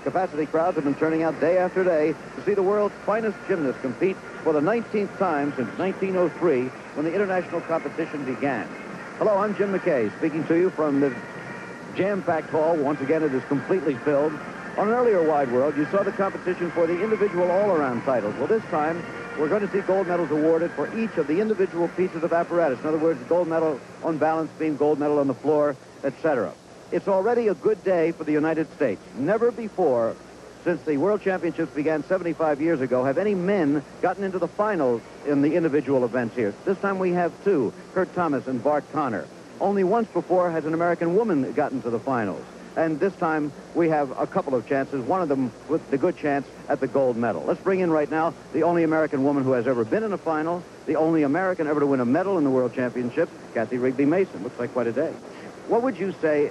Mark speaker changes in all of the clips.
Speaker 1: Capacity crowds have been turning out day after day to see the world's finest gymnasts compete for the 19th time since 1903, when the international competition began. Hello, I'm Jim McKay, speaking to you from the jam-packed hall. Once again, it is completely filled. On an earlier Wide World, you saw the competition for the individual all-around titles. Well, this time, we're going to see gold medals awarded for each of the individual pieces of apparatus. In other words, gold medal on balance beam, gold medal on the floor, etc. It's already a good day for the United States. Never before, since the World Championships began 75 years ago, have any men gotten into the finals in the individual events here. This time we have two, Kurt Thomas and Bart Connor. Only once before has an American woman gotten to the finals. And this time we have a couple of chances, one of them with the good chance at the gold medal. Let's bring in right now the only American woman who has ever been in a final, the only American ever to win a medal in the World Championships, Kathy Rigby Mason. Looks like quite a day. What would you say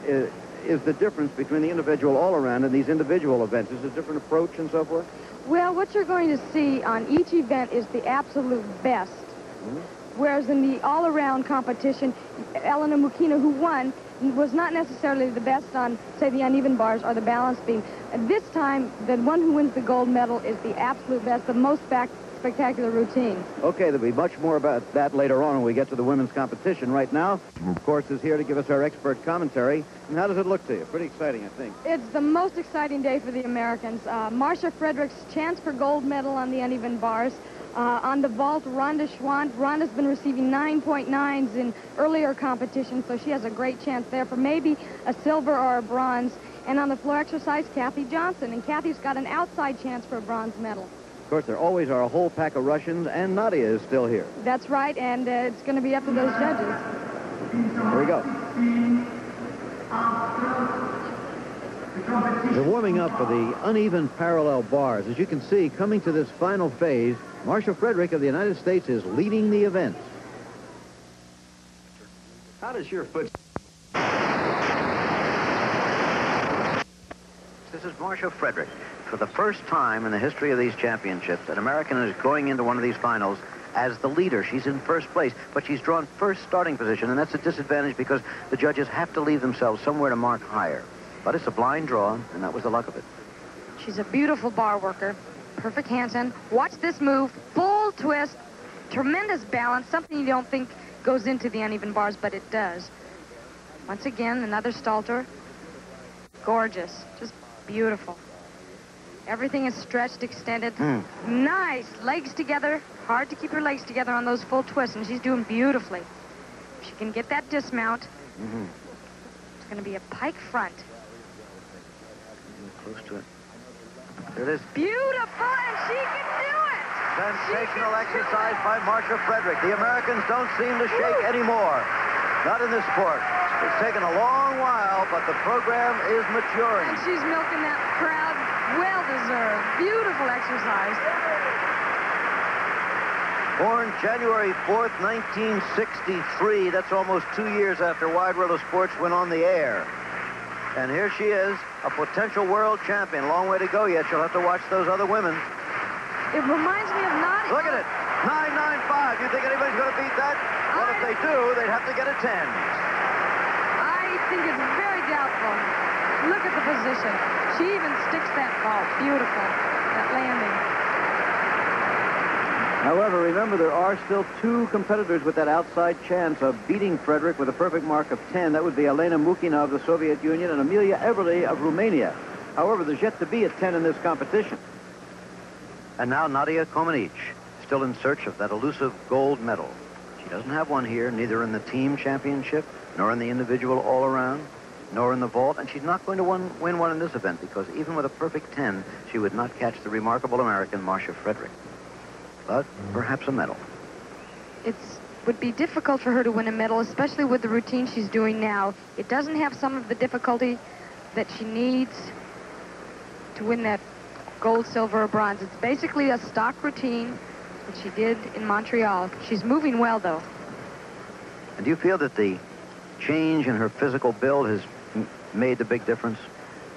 Speaker 1: is the difference between the individual all-around and these individual events? Is it a different approach and so forth?
Speaker 2: Well, what you're going to see on each event is the absolute best. Whereas in the all-around competition, Elena Mukina, who won, was not necessarily the best on, say, the uneven bars or the balance beam. This time, the one who wins the gold medal is the absolute best, the most spectacular routine.
Speaker 1: Okay, there'll be much more about that later on when we get to the women's competition. Right now, of course, is here to give us our expert commentary. And how does it look to you? Pretty exciting, I think.
Speaker 2: It's the most exciting day for the Americans. Marcia Frederick's chance for gold medal on the uneven bars. On the vault, Rhonda Schwant. Rhonda's been receiving 9.9s in earlier competitions, so she has a great chance there for maybe a silver or a bronze. And on the floor exercise, Kathy Johnson. And Kathy's got an outside chance for a bronze medal.
Speaker 1: Of course, there always are a whole pack of Russians, and Nadia is still here.
Speaker 2: That's right, and it's going to be up to those judges.
Speaker 1: Here we go. They're warming up for the uneven parallel bars. As you can see, coming to this final phase, Marcia Frederick of the United States is leading the event.
Speaker 3: How does your foot...
Speaker 4: This is Marcia Frederick. For the first time in the history of these championships, an American is going into one of these finals as the leader. She's in first place, but she's drawn first starting position, and that's a disadvantage because the judges have to leave themselves somewhere to mark higher. But it's a blind draw, and that was the luck of it.
Speaker 2: She's a beautiful bar worker. Perfect handstand. Watch this move. Full twist. Tremendous balance. Something you don't think goes into the uneven bars, but it does. Once again, another Stalter. Gorgeous. Just beautiful. Everything is stretched, extended. Nice. Legs together. Hard to keep her legs together on those full twists, and she's doing beautifully. If she can get that dismount, it's going to be a pike front.
Speaker 4: Close to it. There it is.
Speaker 2: Beautiful, and she can do it.
Speaker 4: Sensational exercise by Marcia Frederick. The Americans don't seem to shake anymore. Not in this sport. It's taken a long while, but the program is maturing.
Speaker 2: And she's milking that crowd. Well-deserved. Beautiful exercise.
Speaker 4: Born January 4th, 1963. That's almost 2 years after Wide World of Sports went on the air. And here she is, a potential world champion. Long way to go yet. She'll have to watch those other women.
Speaker 2: It reminds me of Nadia.
Speaker 4: Look at it. 9.95. You think anybody's going to beat that? Well, if they do, they'd have to get a 10.
Speaker 2: I think it's very doubtful. Look at the position. She even sticks that ball. Beautiful. That landing.
Speaker 1: However, remember, there are still two competitors with that outside chance of beating Frederick with a perfect mark of 10. That would be Elena Mukina of the Soviet Union and Amelia Everly of Romania. However, there's yet to be a 10 in this competition.
Speaker 4: And now Nadia Comaneci, still in search of that elusive gold medal. She doesn't have one here, neither in the team championship, nor in the individual all-around, nor in the vault, and she's not going to win one in this event because even with a perfect 10, she would not catch the remarkable American Marcia Frederick. But perhaps a medal.
Speaker 2: It would be difficult for her to win a medal, especially with the routine she's doing now. It doesn't have some of the difficulty that she needs to win that gold, silver, or bronze. It's basically a stock routine that she did in Montreal. She's moving well, though.
Speaker 4: And do you feel that the change in her physical build has made the big difference?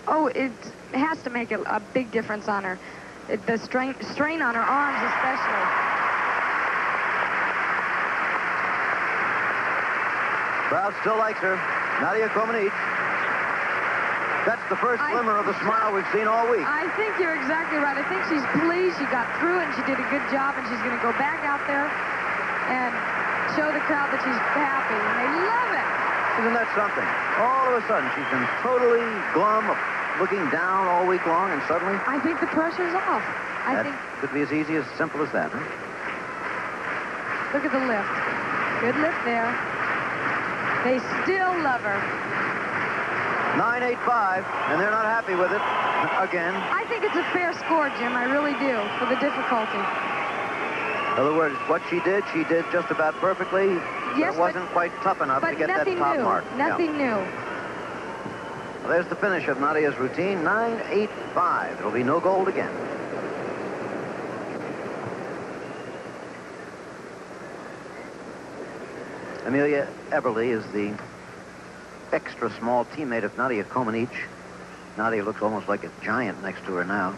Speaker 2: Oh, it has to make a big difference on her. The strain on her arms especially.
Speaker 4: Crowd still likes her. Nadia Comaneci. That's the first glimmer of the smile we've seen all week.
Speaker 2: I think you're exactly right. I think she's pleased. She got through it, and she did a good job, and she's going to go back out there and show the crowd that she's happy, and they love it.
Speaker 4: Isn't that something? All of a sudden, she's been totally glum, looking down all week long, and suddenly...
Speaker 2: I think the pressure's off. I think
Speaker 4: could be as easy, as simple as that, huh?
Speaker 2: Look at the lift. Good lift there. They still love her.
Speaker 4: 9.85, and they're not happy with it again.
Speaker 2: I think it's a fair score, Jim. I really do, for the difficulty.
Speaker 4: In other words, what she did just about perfectly.
Speaker 2: Yes,
Speaker 4: but it wasn't quite tough enough to get that top mark.
Speaker 2: Nothing new.
Speaker 4: Well, there's the finish of Nadia's routine, 9.85. It'll be no gold again. Amelia Eberly is the extra small teammate of Nadia Comaneci. Nadia looks almost like a giant next to her now,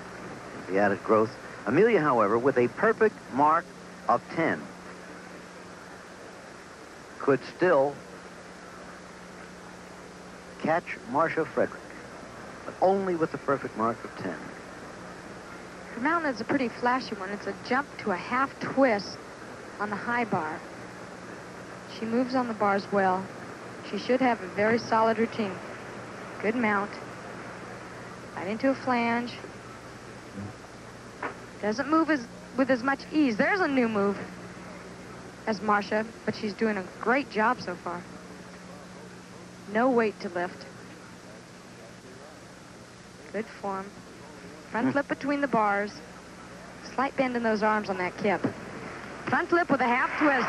Speaker 4: the added growth. Amelia, however, with a perfect mark of 10, could still catch Marcia Frederick, but only with the perfect mark of 10.
Speaker 2: Her mountain is a pretty flashy one. It's a jump to a half twist on the high bar. She moves on the bars well. She should have a very solid routine. Good mount. Right into a flange. Doesn't move with as much ease. There's a new move as Marcia, but she's doing a great job so far. No weight to lift. Good form. Front flip between the bars. Slight bend in those arms on that kip. Front flip with a half twist.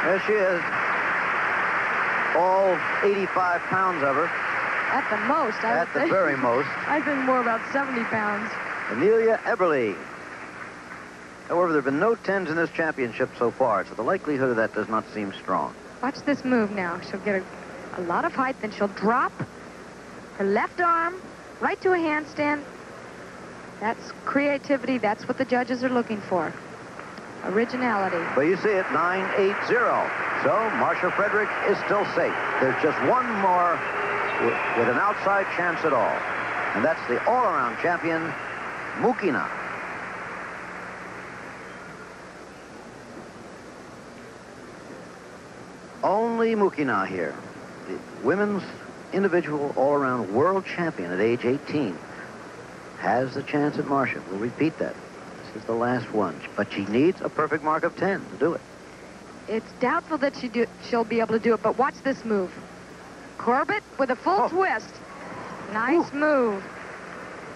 Speaker 4: There she is. All 85 pounds of her.
Speaker 2: At the most.
Speaker 4: At the very most.
Speaker 2: I think more about 70 pounds.
Speaker 4: Amelia Eberly. However, there have been no 10s in this championship so far, so the likelihood of that does not seem strong.
Speaker 2: Watch this move now. She'll get a lot of height, then she'll drop her left arm right to a handstand. That's creativity. That's what the judges are looking for. Originality.
Speaker 4: Well, you see it, 9.80. So Marcia Frederick is still safe. There's just one more with an outside chance at all. And that's the all-around champion, Mukina. Only Mukina here. The women's individual all-around world champion at age 18 has the chance at Marcia. We'll repeat that. This is the last one. But she needs a perfect mark of 10 to do it.
Speaker 2: It's doubtful that she'll be able to do it, but watch this move. Corbett with a full twist. Nice move.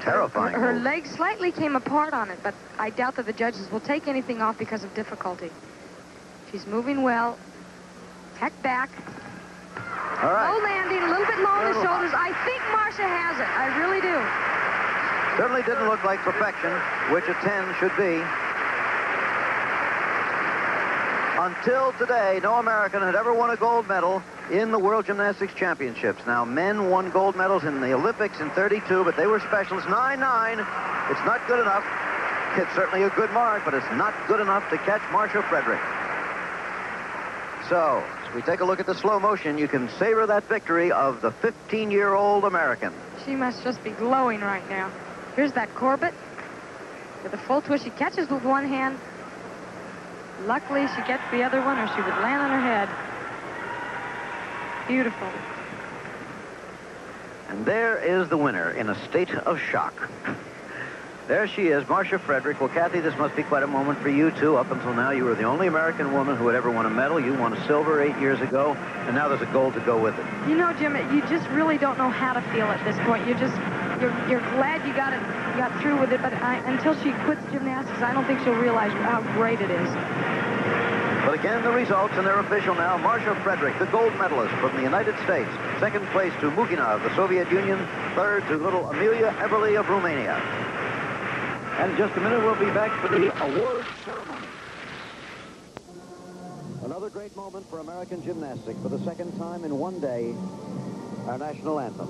Speaker 4: Terrifying.
Speaker 2: Her
Speaker 4: move.
Speaker 2: leg slightly came apart on it, but I doubt that the judges will take anything off because of difficulty. She's moving well. Heck back.
Speaker 4: All right.
Speaker 2: Low landing, a little bit low on the shoulders. I think Marcia has it. I really do.
Speaker 4: Certainly didn't look like perfection, which a 10 should be. Until today, no American had ever won a gold medal in the World Gymnastics Championships. Now, men won gold medals in the Olympics in 32, but they were specialists. 9.9. It's not good enough. It's certainly a good mark, but it's not good enough to catch Marcia Frederick. So, as we take a look at the slow motion, you can savor that victory of the 15-year-old American.
Speaker 2: She must just be glowing right now. Here's that Corbett with a full twist. She catches with one hand. Luckily, she gets the other one, or she would land on her head. Beautiful.
Speaker 4: And there is the winner in a state of shock. There she is, Marcia Frederick. Well, Kathy, this must be quite a moment for you, too. Up until now, you were the only American woman who had ever won a medal. You won a silver 8 years ago, and now there's a gold to go with it.
Speaker 2: You know, Jim, you just really don't know how to feel at this point. You're glad you got through with it, but until she quits gymnastics, I don't think she'll realize how great it is.
Speaker 4: But again, the results, and they're official now. Marcia Frederick, the gold medalist from the United States. Second place to Mukina of the Soviet Union. Third to little Amelia Eberly of Romania. And in just a minute, we'll be back for the award ceremony. Another great moment for American gymnastics. For the second time in one day, our national anthem.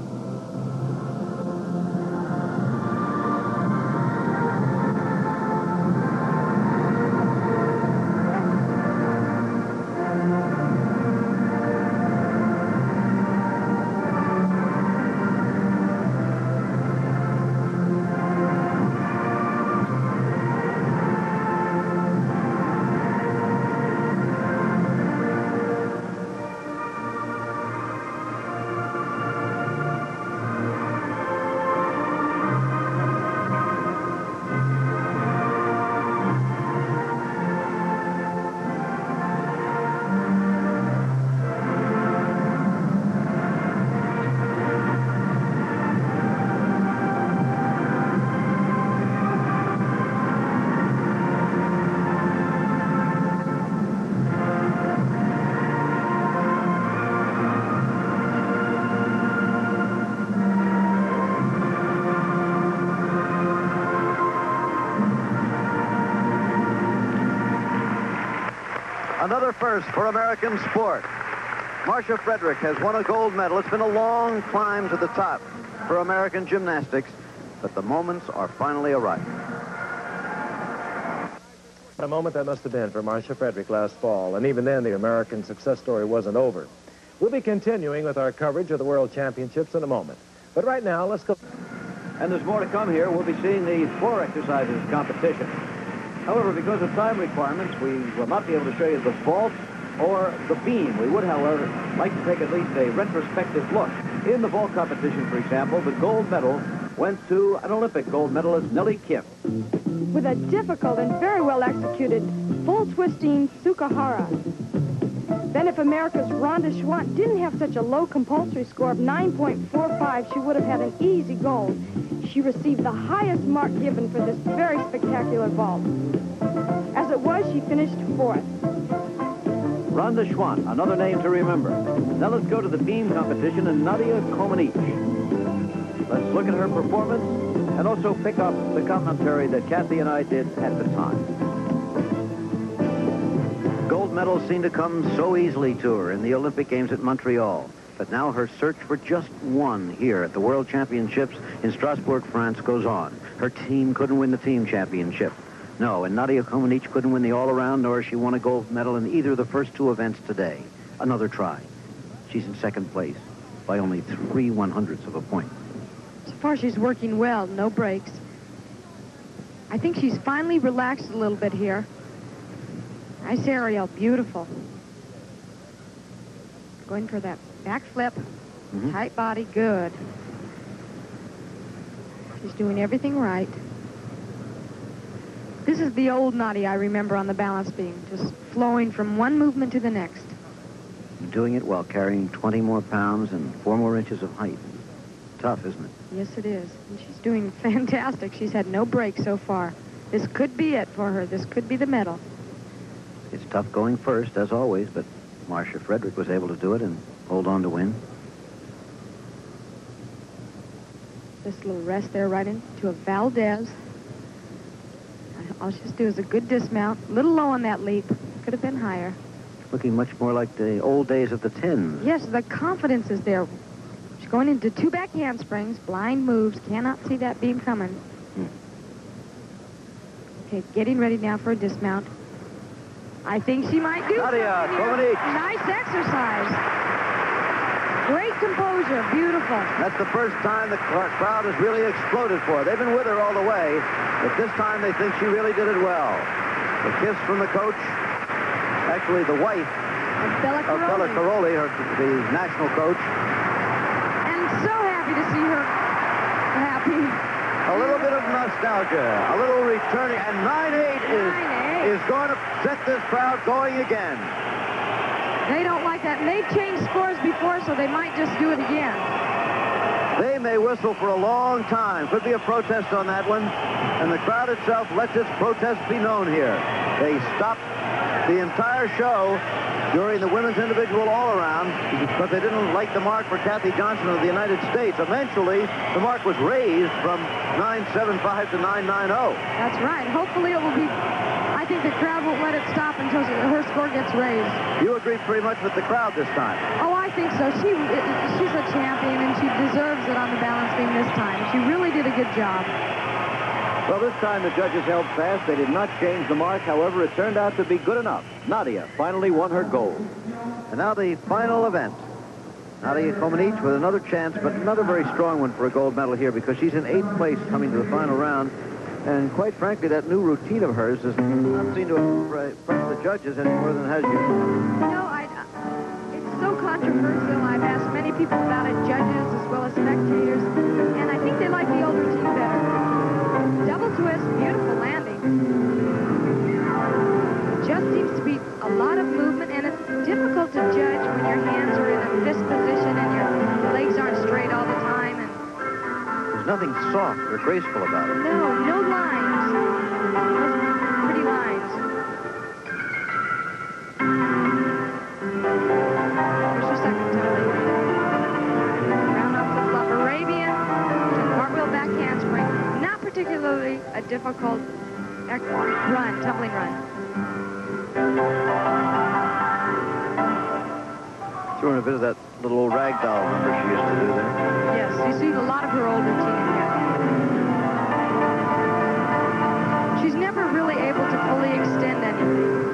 Speaker 4: Another first for American sport. Marcia Frederick has won a gold medal. It's been a long climb to the top for American gymnastics, but the moments are finally arriving.
Speaker 3: A moment that must have been for Marcia Frederick last fall, and even then the American success story wasn't over. We'll be continuing with our coverage of the World Championships in a moment. But right now, let's go.
Speaker 1: And there's more to come here. We'll be seeing the floor exercises competition. However, because of time requirements, we will not be able to show you the vault or the beam. We would, however, like to take at least a retrospective look. In the vault competition, for example, the gold medal went to an Olympic gold medalist, Nellie Kim.
Speaker 5: With a difficult and very well executed full twisting Sukahara. Then if America's Rhonda Schwant didn't have such a low compulsory score of 9.45, she would have had an easy gold. She received the highest mark given for this very spectacular vault. As it was, she finished 4th.
Speaker 1: Rhonda Schwant, another name to remember. Now let's go to the beam competition and Nadia Comaneci. Let's look at her performance and also pick up the commentary that Kathy and I did at the time.
Speaker 4: Gold medals seem to come so easily to her in the Olympic Games at Montreal. But now her search for just one here at the World Championships in Strasbourg, France goes on. Her team couldn't win the team championship. No, and Nadia Comaneci couldn't win the all-around, nor has she won a gold medal in either of the first two events today. Another try. She's in second place by only 3/100ths of a point.
Speaker 2: So far, she's working well, no breaks. I think she's finally relaxed a little bit here. Nice aerial, beautiful. Going for that back flip. Tight body, good. She's doing everything right. This is the old Nadia I remember on the balance beam, just flowing from one movement to the next.
Speaker 4: Doing it while carrying 20 more pounds and 4 more inches of height. Tough, isn't it?
Speaker 2: Yes, it is. And she's doing fantastic. She's had no break so far. This could be it for her. This could be the medal.
Speaker 4: It's tough going first, as always, but Marcia Frederick was able to do it and hold on to win.
Speaker 2: This little rest there right into a Valdez. All she has to do is a good dismount. A little low on that leap. Could have been higher.
Speaker 4: Looking much more like the old days of the tins.
Speaker 2: Yes, the confidence is there. She's going into 2 back handsprings, blind moves, cannot see that beam coming. Okay, getting ready now for a dismount. I think she might do
Speaker 4: Nadia
Speaker 2: something here.
Speaker 4: Comaneci.
Speaker 2: Nice exercise. Great composure, beautiful.
Speaker 4: That's the first time the crowd has really exploded for her. They've been with her all the way, but this time they think she really did it well. The kiss from the coach, actually the wife
Speaker 2: of Bella
Speaker 4: of Bella
Speaker 2: Caroli,
Speaker 4: the national coach.
Speaker 2: And so happy to see her happy.
Speaker 4: A little bit of nostalgia, a little returning, and 9-8 is going to set this crowd going again.
Speaker 2: They don't like that, and they've changed scores before, so they might just do it again.
Speaker 4: They may whistle for a long time. Could be a protest on that one. And the crowd itself lets its protest be known here. They stopped the entire show during the women's individual all-around because they didn't like the mark for Kathy Johnson of the United States. Eventually, the mark was raised from 9.75 to 9.90.
Speaker 2: That's right. Hopefully it will be... I think the crowd won't let it stop until her score gets raised.
Speaker 4: You agree pretty much with the crowd this time.
Speaker 2: Oh, I think so. She's a champion, and she deserves it on the balance beam this time. She really did a good job.
Speaker 1: Well, this time the judges held fast. They did not change the mark. However, it turned out to be good enough. Nadia finally won her gold.
Speaker 4: And now the final event. Nadia Comaneci with another chance, but another very strong one for a gold medal here because she's in 8th place coming to the final round. And quite frankly, that new routine of hers does not seem to impress the judges any more than it has you.
Speaker 2: No, it's so controversial. I've asked many people about it, judges as well as spectators, and I think they like the old routine better. Double twist, beautiful landing. Just seems to be a lot of movement, and it's difficult to judge when your hands are in a fist position and your legs aren't straight all the time. And
Speaker 4: there's nothing soft or graceful about it.
Speaker 2: No lines. No pretty lines. Here's your second time. Round off the flop Arabian and cartwheel back handspring. Not particularly a difficult run, tumbling run.
Speaker 4: Doing a bit of that little old rag doll number she used to do there.
Speaker 2: Yes, you see a lot of her old routine in here. She's never really able to fully extend anything.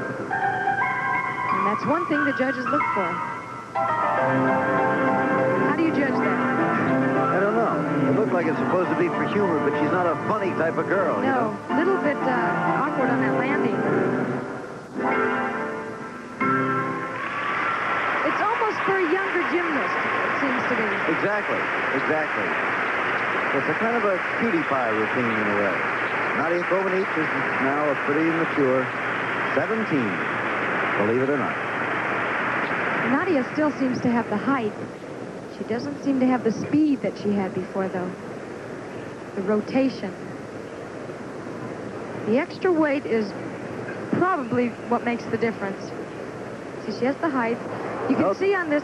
Speaker 2: And that's one thing the judges look for. How do you judge that?
Speaker 4: I don't know. It looked like it's supposed to be for humor, but she's not a funny type of girl.
Speaker 2: No, a little bit awkward on that landing. It's almost for a younger gymnast, it seems to be.
Speaker 4: Exactly. It's a kind of a cutie pie routine in a way. Nadia Comaneci is now a pretty mature 17, believe it or not.
Speaker 2: Nadia still seems to have the height. She doesn't seem to have the speed that she had before, though. The rotation. The extra weight is probably what makes the difference. See, she has the height. You can see on this...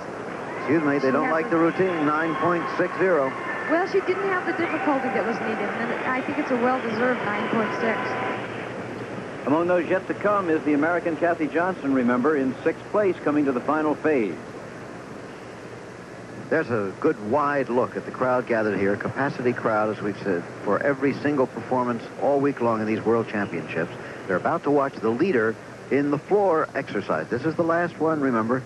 Speaker 4: Excuse me, they don't like the routine, 9.60.
Speaker 2: Well, she didn't have the difficulty that was needed, and I think it's a well-deserved 9.6.
Speaker 1: Among those yet to come is the American Kathy Johnson, remember, in 6th place, coming to the final phase.
Speaker 4: There's a good wide look at the crowd gathered here, capacity crowd, as we've said, for every single performance all week long in these World Championships. They're about to watch the leader in the floor exercise. This is the last one, remember.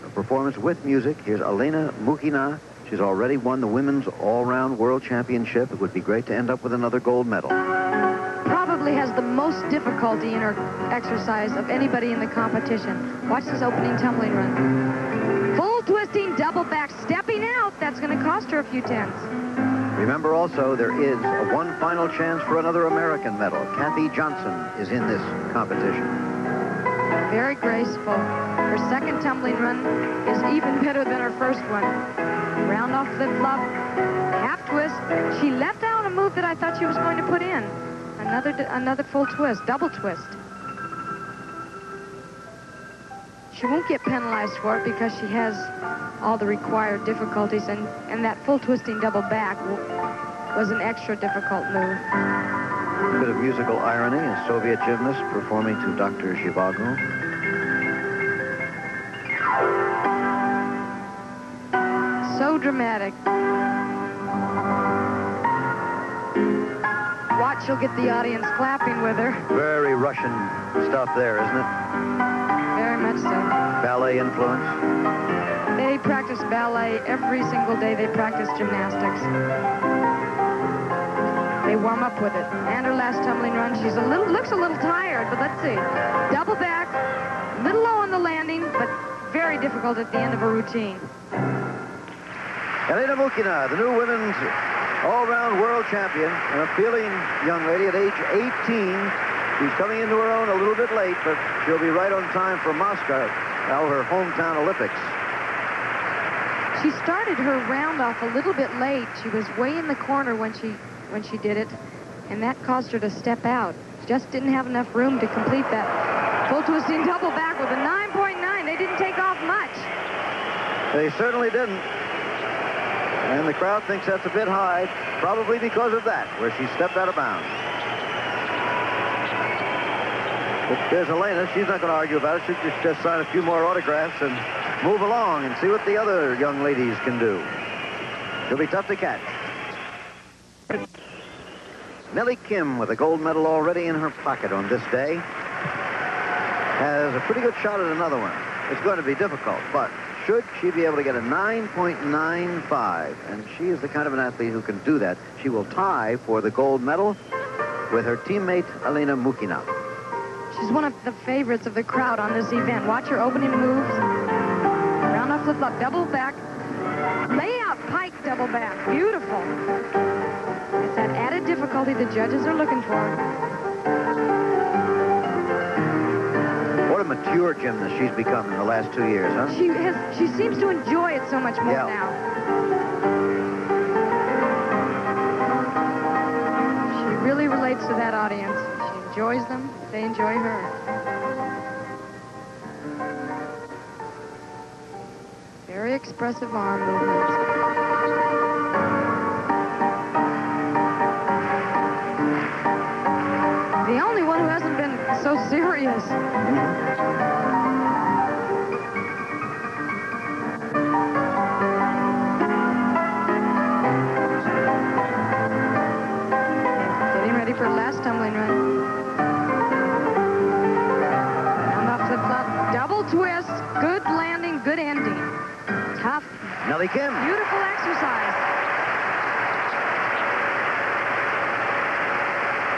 Speaker 4: A performance with music. Here's Elena Mukhina. She's already won the Women's All-Round World Championship. It would be great to end up with another gold medal.
Speaker 2: Probably has the most difficulty in her exercise of anybody in the competition. Watch this opening tumbling run. Full twisting, double back, stepping out. That's going to cost her a few tenths.
Speaker 4: Remember also, there is one final chance for another American medal. Kathy Johnson is in this competition.
Speaker 2: Very graceful. Her second tumbling run is even better than her first one. Round off flip-flop, half twist. She left out a move that I thought she was going to put in. Another full twist, double twist. She won't get penalized for it because she has all the required difficulties, and that full twisting double back was an extra difficult move.
Speaker 4: A bit of musical irony, a Soviet gymnast performing to Dr. Zhivago.
Speaker 2: So dramatic. Watch, she'll get the audience clapping with her.
Speaker 4: Very Russian stuff there, isn't it?
Speaker 2: Very much so.
Speaker 4: Ballet influence.
Speaker 2: They practice ballet every single day. They practice gymnastics. They warm up with it. And her last tumbling run, looks a little tired, but let's see. Double back, a little low on the landing, but very difficult at the end of a routine.
Speaker 4: Elena Mukhina, the new women's all-round world champion, an appealing young lady at age 18. She's coming into her own a little bit late, but she'll be right on time for Moscow, now her hometown Olympics.
Speaker 2: She started her round off a little bit late. She was way in the corner when she did it, and that caused her to step out. Just didn't have enough room to complete that full twisting double back with a 9.9. They didn't take off much.
Speaker 4: They certainly didn't. And the crowd thinks that's a bit high, probably because of that, where she stepped out of bounds. But there's Elena. She's not going to argue about it. She'll just sign a few more autographs and move along and see what the other young ladies can do. She'll be tough to catch. Nellie Kim, with a gold medal already in her pocket on this day, has a pretty good shot at another one. It's going to be difficult, but should she be able to get a 9.95, and she is the kind of an athlete who can do that, she will tie for the gold medal with her teammate Elena Mukhina.
Speaker 2: She's one of the favorites of the crowd on this event. Watch her opening moves. Round off flip-flop, double back. Layout pike double back. Beautiful. It's that added difficulty the judges are looking for.
Speaker 4: What a mature gymnast she's become in the last 2 years, huh?
Speaker 2: She seems to enjoy it so much more now. She really relates to that audience. She enjoys them. They enjoy her. Very expressive arm movements. The only one who hasn't been so serious.
Speaker 4: Nellie Kim.
Speaker 2: Beautiful exercise.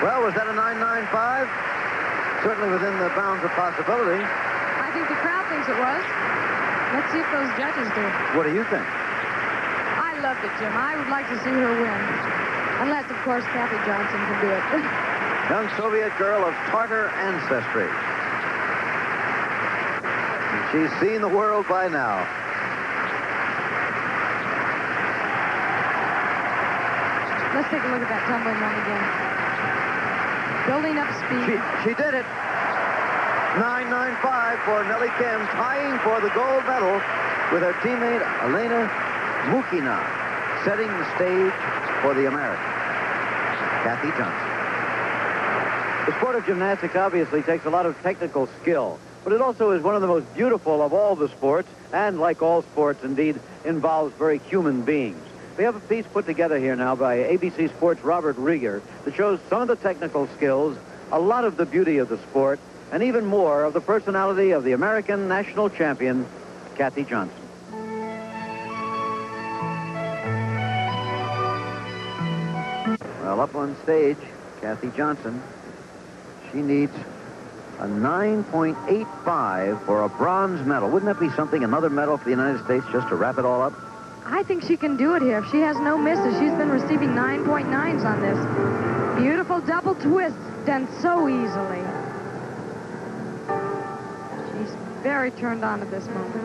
Speaker 4: Well, was that a 9.95? Certainly within the bounds of possibility.
Speaker 2: I think the crowd thinks it was. Let's see if those judges do.
Speaker 4: What do you think?
Speaker 2: I loved it, Jim. I would like to see her win. Unless, of course, Kathy Johnson can do it.
Speaker 4: Young Soviet girl of Tartar ancestry. And she's seen the world by now.
Speaker 2: Let's take a look at that tumbling run again. Building up speed.
Speaker 4: She did it. 9.95 for Nellie Kim, tying for the gold medal with her teammate Elena Mukina, setting the stage for the American, Kathy Johnson.
Speaker 1: The sport of gymnastics obviously takes a lot of technical skill, but it also is one of the most beautiful of all the sports, and like all sports, indeed, involves very human beings. We have a piece put together here now by ABC Sports' Robert Rieger that shows some of the technical skills, a lot of the beauty of the sport, and even more of the personality of the American national champion, Kathy Johnson.
Speaker 4: Well, up on stage, Kathy Johnson. She needs a 9.85 for a bronze medal. Wouldn't that be something, another medal for the United States, just to wrap it all up?
Speaker 2: I think she can do it here. If she has no misses, she's been receiving 9.9s on this. Beautiful double twist, done so easily. She's very turned on at this moment.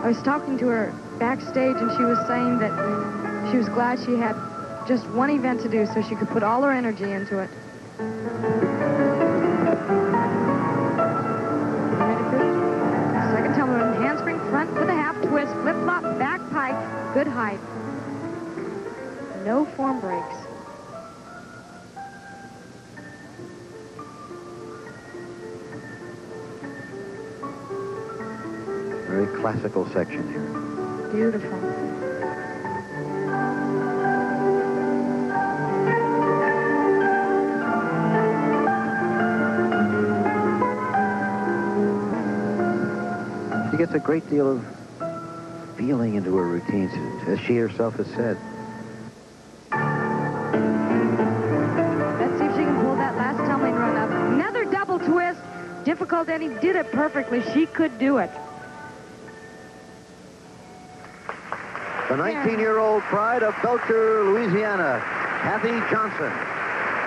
Speaker 2: I was talking to her backstage, and she was saying that she was glad she had just one event to do so she could put all her energy into it. Second tumbler, handspring front with a half twist, flip-flop, back pike, good height. No form breaks.
Speaker 4: Very classical section here.
Speaker 2: Beautiful.
Speaker 4: She gets a great deal of feeling into her routines, as she herself has said.
Speaker 2: Let's see if she can pull that last tumbling run up. Another double twist. Difficult, and he did it perfectly. She could do it.
Speaker 4: The 19-year-old pride of Belcher, Louisiana, Kathy Johnson.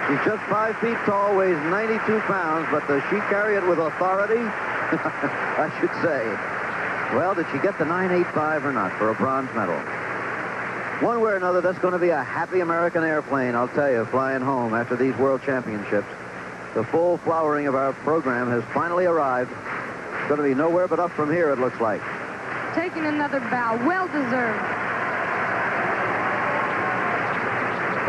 Speaker 4: She's just 5 feet tall, weighs 92 pounds, but does she carry it with authority? I should say. Well, did she get the 9.85 or not for a bronze medal? One way or another, that's going to be a happy American airplane, I'll tell you, flying home after these World Championships. The full flowering of our program has finally arrived. It's going to be nowhere but up from here, it looks like.
Speaker 2: Taking another bow. Well deserved.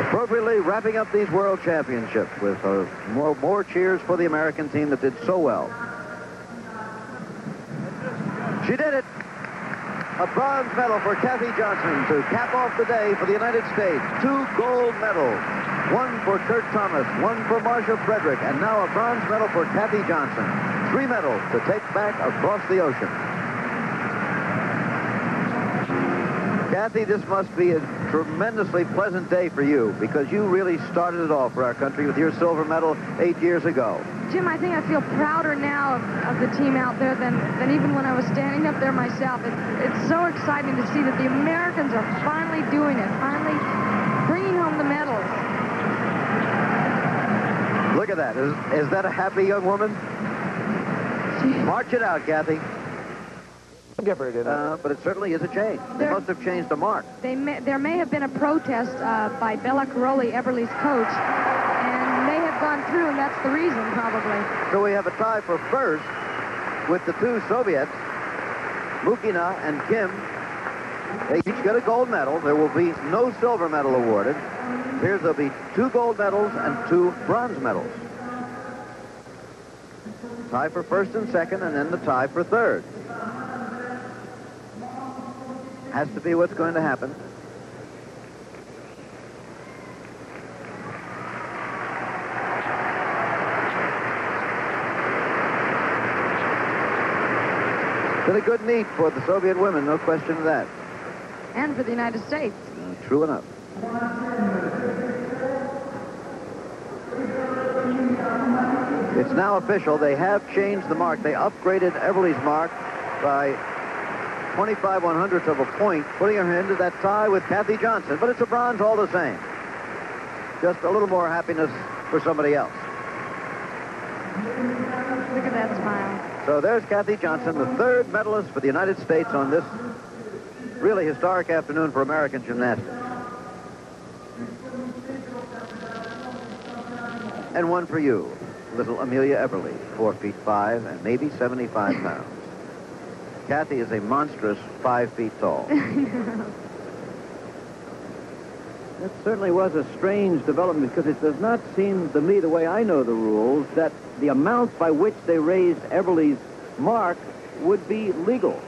Speaker 4: Appropriately wrapping up these World Championships with more cheers for the American team that did so well. She did it. A bronze medal for Kathy Johnson to cap off the day for the United States. 2 gold medals. 1 for Kurt Thomas, 1 for Marcia Frederick, and now a bronze medal for Kathy Johnson. 3 medals to take back across the ocean. Kathy, this must be a tremendously pleasant day for you, because you really started it all for our country with your silver medal 8 years ago.
Speaker 2: Jim, I think I feel prouder now of the team out there than even when I was standing up there myself. It's so exciting to see that the Americans are finally doing it, finally bringing home the medals.
Speaker 4: Look at that. Is that a happy young woman? March it out, Kathy.
Speaker 3: Give her it,
Speaker 4: but it certainly is a change. They must have changed the mark.
Speaker 2: There may have been a protest by Bella Caroli, Everly's coach, and may have gone through, and that's the reason, probably.
Speaker 4: So we have a tie for first with the 2 Soviets, Mukina and Kim. They each get a gold medal. There will be no silver medal awarded. There'll be 2 gold medals and 2 bronze medals. Tie for first and second, and then the tie for third. Has to be what's going to happen.
Speaker 1: Been a good meet for the Soviet women, no question of that.
Speaker 2: And for the United States.
Speaker 1: True enough. It's now official. They have changed the mark. They upgraded Everly's mark by 25/100ths of a point, putting her into that tie with Kathy Johnson. But it's a bronze all the same. Just a little more happiness for somebody else.
Speaker 2: Look at that smile.
Speaker 1: So there's Kathy Johnson, the third medalist for the United States on this really historic afternoon for American gymnastics. And one for you, little Amelia Everly, 4 feet 5 and maybe 75 pounds. Kathy is a monstrous 5 feet tall. That certainly was a strange development because it does not seem to me, the way I know the rules, that the amounts by which they raised Everly's mark would be legal.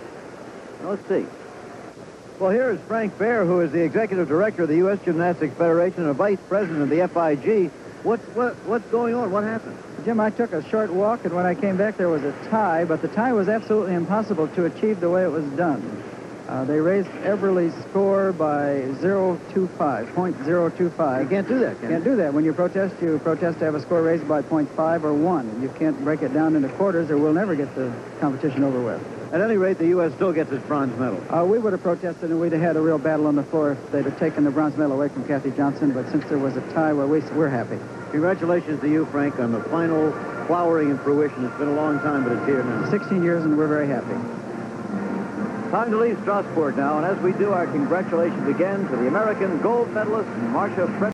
Speaker 1: Now, let's see. Well, here is Frank Baer, who is the executive director of the U.S. Gymnastics Federation and a vice president of the FIG. What's going on? What happened?
Speaker 6: Jim, I took a short walk, and when I came back, there was a tie, but the tie was absolutely impossible to achieve the way it was done. They raised Everly's score by 0.025.
Speaker 1: You can't do that, can you?
Speaker 6: Can't do that. When you protest to have a score raised by 0.5 or 1. You can't break it down into quarters, or we'll never get the competition over with.
Speaker 1: At any rate, the U.S. still gets its bronze medal.
Speaker 6: We would have protested, and we'd have had a real battle on the floor if they'd have taken the bronze medal away from Kathy Johnson, but since there was a tie, well, we're happy.
Speaker 1: Congratulations to you, Frank, on the final flowering and fruition. It's been a long time, but it's here now.
Speaker 6: 16 years, and we're very happy.
Speaker 1: Time to leave Strasbourg now, and as we do, our congratulations again to the American gold medalist, Marcia Frederick.